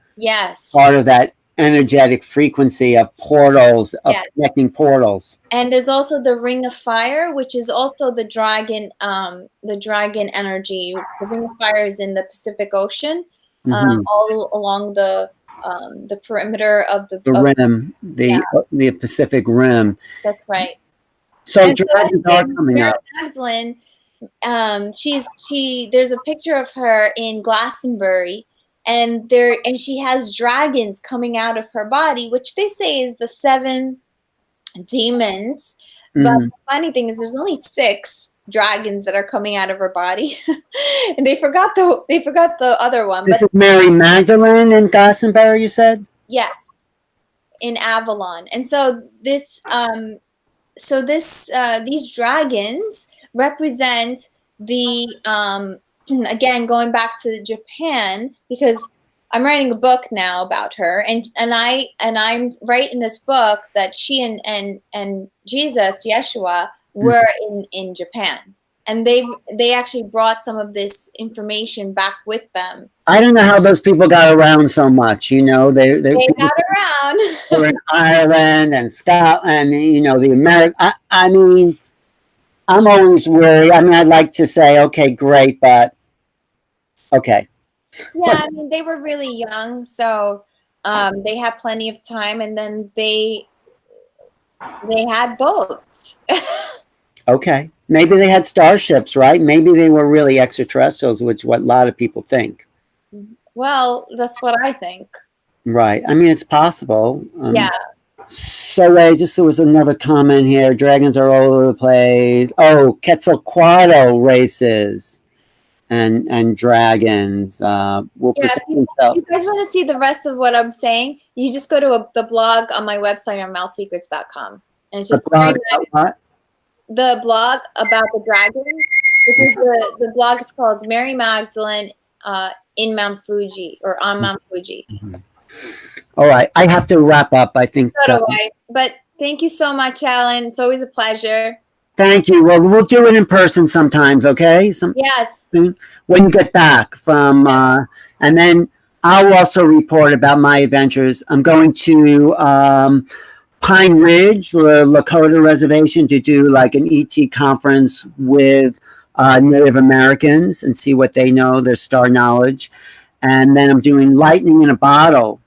part of that energetic frequency of portals, of connecting portals. And there's also the Ring of Fire, which is also the dragon energy. The Ring of Fire is in the Pacific Ocean, all along the perimeter of the rim, the Pacific Rim. That's right. So dragons are coming up. Magdalene, there's a picture of her in Glastonbury, and she has dragons coming out of her body, which they say is the 7 demons. But the funny thing is, there's only 6 dragons that are coming out of her body, and they forgot the other one. This is Mary Magdalene in Glastonbury, you said? Yes, in Avalon. And so these dragons represent the again, going back to Japan, because I'm writing a book now about her, and I'm writing this book that she and Jesus, Yeshua, were in Japan, and they actually brought some of this information back with them. I don't know how those people got around so much. You know, they got around. They were in Ireland and Scotland. You know, the American. I mean, I'm always worried. I mean, I'd like to say, okay, great, but okay. Yeah, I mean, they were really young, so they had plenty of time, and then they had boats. Okay. Maybe they had starships, right? Maybe they were really extraterrestrials, which is what a lot of people think. Well, that's what I think. Right. I mean, it's possible. Yeah. So there was another comment here. Dragons are all over the place. Oh, Quetzalcoatl races. and dragons. We'll put Yeah, something if you guys want to see the rest of what I'm saying, you just go to the blog on my website on malsecrets.com. And it's a just very blog about what? the blog about the dragons. Because the blog is called Mary Magdalene in Mount Fuji or on Mount Fuji. All right, I have to wrap up. I think. So do I. But thank you so much, Alan. It's always a pleasure. Thank you. Well, we'll do it in person sometimes, okay? Yes. When you get back from, and then I'll also report about my adventures. I'm going to Pine Ridge, the Lakota Reservation, to do like an ET conference with Native Americans and see what they know, their star knowledge. And then I'm doing Lightning in a Bottle,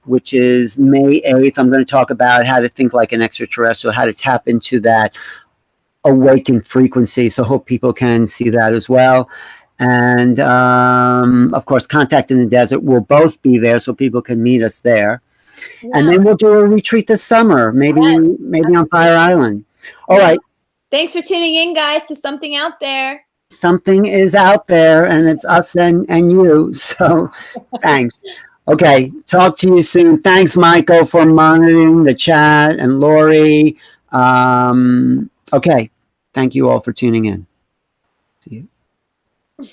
which is May 8th. I'm going to talk about how to think like an extraterrestrial, how to tap into that awakened frequency. So hope people can see that as well. And of course, Contact in the Desert will both be there, so people can meet us there. Yeah. And then we'll do a retreat this summer, maybe on Fire Island. All right. Thanks for tuning in, guys, to Something Out There. Something is out there, and it's us and you. So thanks. Okay, talk to you soon. Thanks, Michael, for monitoring the chat, and Lori. Okay, thank you all for tuning in. See you.